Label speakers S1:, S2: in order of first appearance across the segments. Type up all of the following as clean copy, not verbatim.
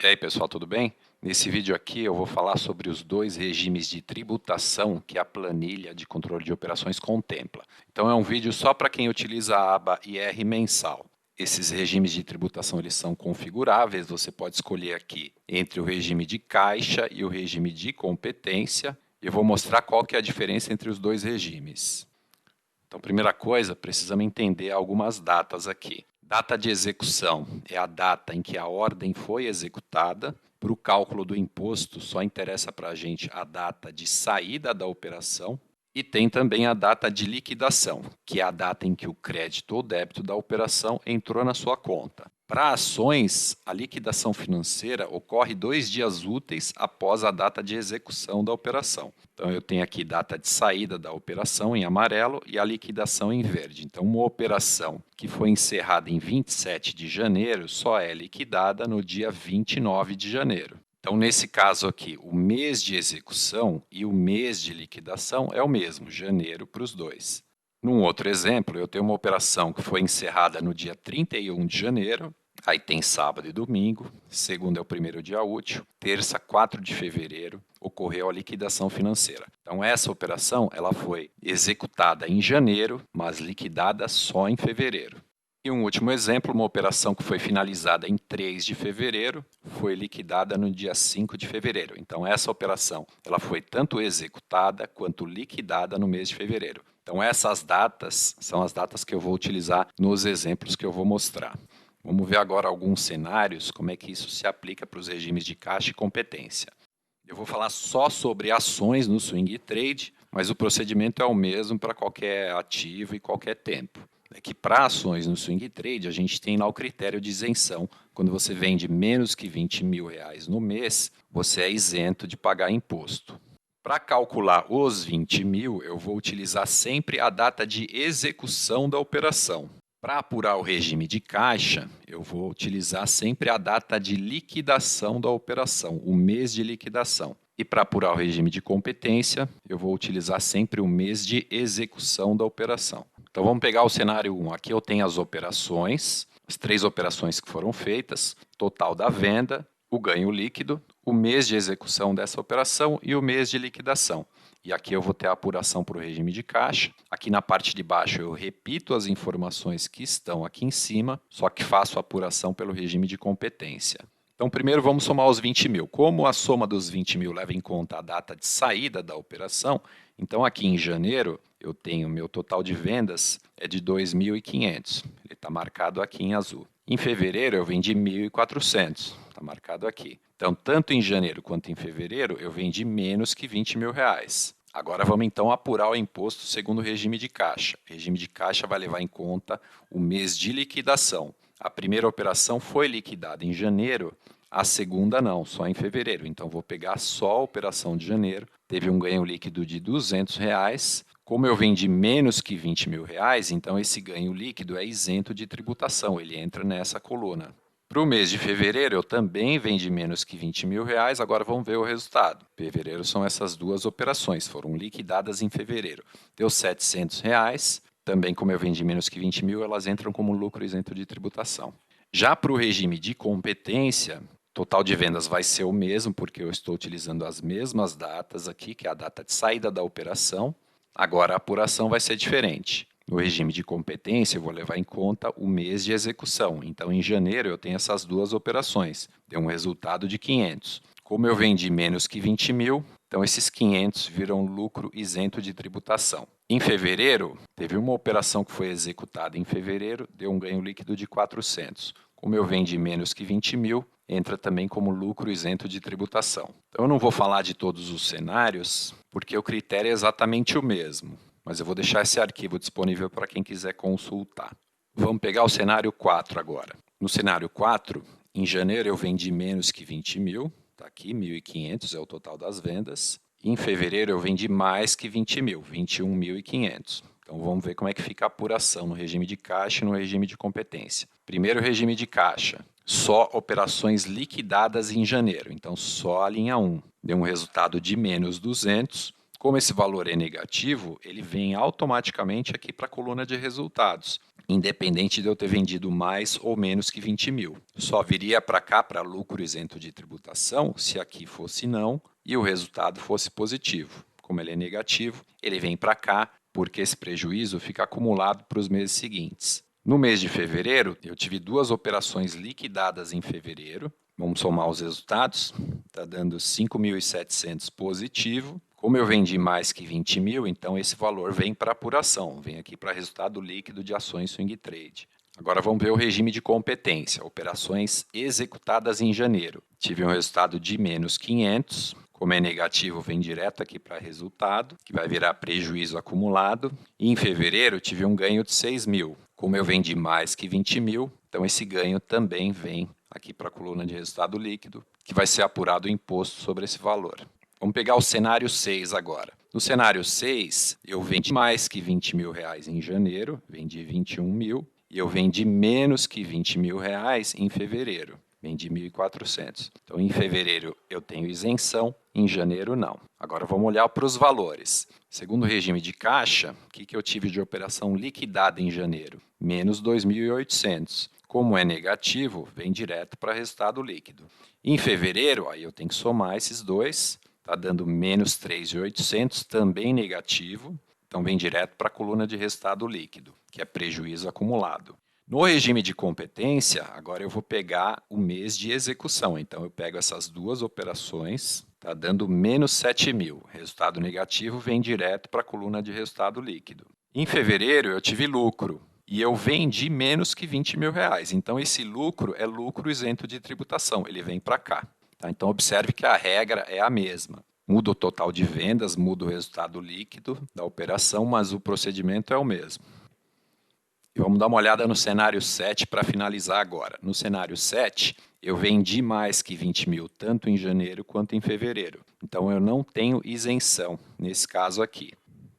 S1: E aí, pessoal, tudo bem? Nesse vídeo aqui eu vou falar sobre os dois regimes de tributação que a planilha de controle de operações contempla. Então é um vídeo só para quem utiliza a aba IR mensal. Esses regimes de tributação eles são configuráveis, você pode escolher aqui entre o regime de caixa e o regime de competência. Eu vou mostrar qual que é a diferença entre os dois regimes. Então, primeira coisa, precisamos entender algumas datas aqui. Data de execução é a data em que a ordem foi executada. Para o cálculo do imposto, só interessa para a gente a data de saída da operação. E tem também a data de liquidação, que é a data em que o crédito ou débito da operação entrou na sua conta. Para ações, a liquidação financeira ocorre 2 dias úteis após a data de execução da operação. Então, eu tenho aqui data de saída da operação em amarelo e a liquidação em verde. Então, uma operação que foi encerrada em 27 de janeiro só é liquidada no dia 29 de janeiro. Então, nesse caso aqui, o mês de execução e o mês de liquidação é o mesmo, janeiro para os dois. Num outro exemplo, eu tenho uma operação que foi encerrada no dia 31 de janeiro, aí tem sábado e domingo, segunda é o primeiro dia útil, terça, 4 de fevereiro, ocorreu a liquidação financeira. Então, essa operação ela foi executada em janeiro, mas liquidada só em fevereiro. E um último exemplo, uma operação que foi finalizada em 3 de fevereiro, foi liquidada no dia 5 de fevereiro. Então, essa operação ela foi tanto executada quanto liquidada no mês de fevereiro. Então, essas datas são as datas que eu vou utilizar nos exemplos que eu vou mostrar. Vamos ver agora alguns cenários, como é que isso se aplica para os regimes de caixa e competência. Eu vou falar só sobre ações no swing trade, mas o procedimento é o mesmo para qualquer ativo e qualquer tempo. É que para ações no swing trade, a gente tem lá o critério de isenção. Quando você vende menos que R$20 mil no mês, você é isento de pagar imposto. Para calcular os 20 mil, eu vou utilizar sempre a data de execução da operação. Para apurar o regime de caixa, eu vou utilizar sempre a data de liquidação da operação, o mês de liquidação. E para apurar o regime de competência, eu vou utilizar sempre o mês de execução da operação. Então vamos pegar o cenário 1. Aqui eu tenho as operações, as 3 operações que foram feitas, total da venda, o ganho líquido, o mês de execução dessa operação e o mês de liquidação. E aqui eu vou ter a apuração para o regime de caixa. Aqui na parte de baixo eu repito as informações que estão aqui em cima, só que faço a apuração pelo regime de competência. Então, primeiro vamos somar os 20 mil. Como a soma dos 20 mil leva em conta a data de saída da operação, então aqui em janeiro eu tenho meu total de vendas é de 2.500. Ele está marcado aqui em azul. Em fevereiro eu vendi 1.400. Está marcado aqui. Então, tanto em janeiro quanto em fevereiro, eu vendi menos que R$20 mil. Agora vamos então apurar o imposto segundo o regime de caixa. O regime de caixa vai levar em conta o mês de liquidação. A primeira operação foi liquidada em janeiro, a segunda não, só em fevereiro. Então, vou pegar só a operação de janeiro. Teve um ganho líquido de R$200. Como eu vendi menos que R$20 mil, então esse ganho líquido é isento de tributação, ele entra nessa coluna. Para o mês de fevereiro, eu também vendi menos que R$20 mil, agora vamos ver o resultado. Fevereiro são essas duas operações, foram liquidadas em fevereiro. Deu R$700, também como eu vendi menos que R$20 mil, elas entram como lucro isento de tributação. Já para o regime de competência, total de vendas vai ser o mesmo, porque eu estou utilizando as mesmas datas aqui, que é a data de saída da operação. Agora, a apuração vai ser diferente. No regime de competência, eu vou levar em conta o mês de execução. Então, em janeiro, eu tenho essas duas operações. Deu um resultado de 500. Como eu vendi menos que 20 mil, então esses 500 viram lucro isento de tributação. Em fevereiro, teve uma operação que foi executada em fevereiro, deu um ganho líquido de 400. Como eu vendi menos que 20 mil, entra também como lucro isento de tributação. Então, eu não vou falar de todos os cenários, porque o critério é exatamente o mesmo, mas eu vou deixar esse arquivo disponível para quem quiser consultar. Vamos pegar o cenário 4 agora. No cenário 4, em janeiro eu vendi menos que 20 mil, está aqui, 1.500 é o total das vendas. Em fevereiro eu vendi mais que 20 mil, 21.500. Então, vamos ver como é que fica a apuração no regime de caixa e no regime de competência. Primeiro, regime de caixa. Só operações liquidadas em janeiro. Então, só a linha 1. Deu um resultado de menos 200. Como esse valor é negativo, ele vem automaticamente aqui para a coluna de resultados. independente de eu ter vendido mais ou menos que 20 mil. Só viria para cá para lucro isento de tributação se aqui fosse não e o resultado fosse positivo. Como ele é negativo, ele vem para cá porque esse prejuízo fica acumulado para os meses seguintes. No mês de fevereiro, eu tive duas operações liquidadas em fevereiro. Vamos somar os resultados. Está dando 5.700 positivo. Como eu vendi mais que 20 mil, então esse valor vem para apuração, vem aqui para resultado líquido de ações swing trade. Agora vamos ver o regime de competência, operações executadas em janeiro. Tive um resultado de menos 500, como é negativo, vem direto aqui para resultado, que vai virar prejuízo acumulado. E em fevereiro tive um ganho de 6 mil. Como eu vendi mais que 20 mil, então esse ganho também vem aqui para a coluna de resultado líquido, que vai ser apurado o imposto sobre esse valor. Vamos pegar o cenário 6 agora. No cenário 6, eu vendi mais que 20 mil reais em janeiro, vendi 21 mil, e eu vendi menos que 20 mil reais em fevereiro, vendi 1.400. Então, em fevereiro eu tenho isenção, em janeiro não. Agora vamos olhar para os valores. Segundo o regime de caixa, o que eu tive de operação liquidada em janeiro? Menos 2.800. Como é negativo, vem direto para resultado líquido. Em fevereiro, aí eu tenho que somar esses dois. Está dando menos 3.800, também negativo. Então, vem direto para a coluna de resultado líquido, que é prejuízo acumulado. No regime de competência, agora eu vou pegar o mês de execução. Então, eu pego essas duas operações, está dando menos 7 mil. Resultado negativo vem direto para a coluna de resultado líquido. Em fevereiro, eu tive lucro e eu vendi menos que 20 mil reais. Então, esse lucro é lucro isento de tributação, ele vem para cá. Tá? Então, observe que a regra é a mesma. Muda o total de vendas, muda o resultado líquido da operação, mas o procedimento é o mesmo. E vamos dar uma olhada no cenário 7 para finalizar agora. No cenário 7, eu vendi mais que 20 mil, tanto em janeiro quanto em fevereiro. Então, eu não tenho isenção nesse caso aqui.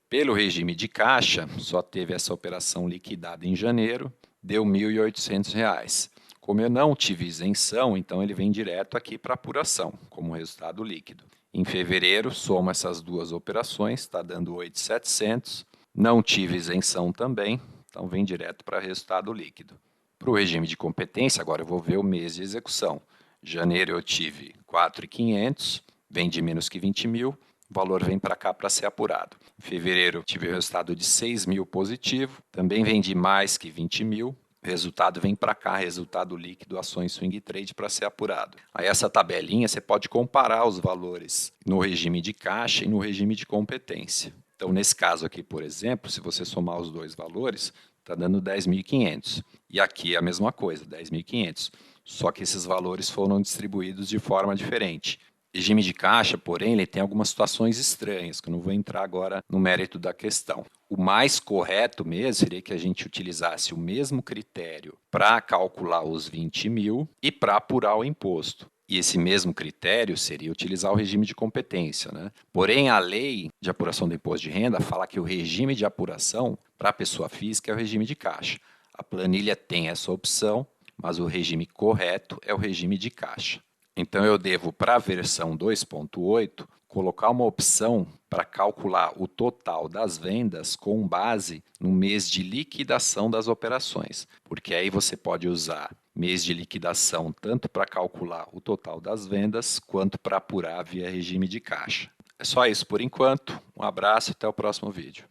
S1: Pelo regime de caixa, só teve essa operação liquidada em janeiro, deu R$ 1.800. Como eu não tive isenção, então ele vem direto aqui para apuração, como resultado líquido. Em fevereiro, soma essas duas operações, está dando 8.700. Não tive isenção também, então vem direto para resultado líquido. Para o regime de competência, agora eu vou ver o mês de execução. Janeiro eu tive 4.500, vendi menos que 20 mil, o valor vem para cá para ser apurado. Em fevereiro tive o resultado de 6 mil positivo, também vendi mais que 20 mil, o resultado vem para cá, resultado líquido, ações swing trade para ser apurado. Aí essa tabelinha você pode comparar os valores no regime de caixa e no regime de competência. Então, nesse caso aqui, por exemplo, se você somar os dois valores, está dando 10.500. E aqui é a mesma coisa, 10.500. Só que esses valores foram distribuídos de forma diferente. Regime de caixa, porém, ele tem algumas situações estranhas, que eu não vou entrar agora no mérito da questão. O mais correto mesmo seria que a gente utilizasse o mesmo critério para calcular os 20 mil e para apurar o imposto. E esse mesmo critério seria utilizar o regime de competência, né? Porém, a lei de apuração do imposto de renda fala que o regime de apuração para a pessoa física é o regime de caixa. A planilha tem essa opção, mas o regime correto é o regime de caixa. Então, eu devo, para a versão 2.8, colocar uma opção para calcular o total das vendas com base no mês de liquidação das operações, porque aí você pode usar mês de liquidação tanto para calcular o total das vendas quanto para apurar via regime de caixa. É só isso por enquanto. Um abraço e até o próximo vídeo.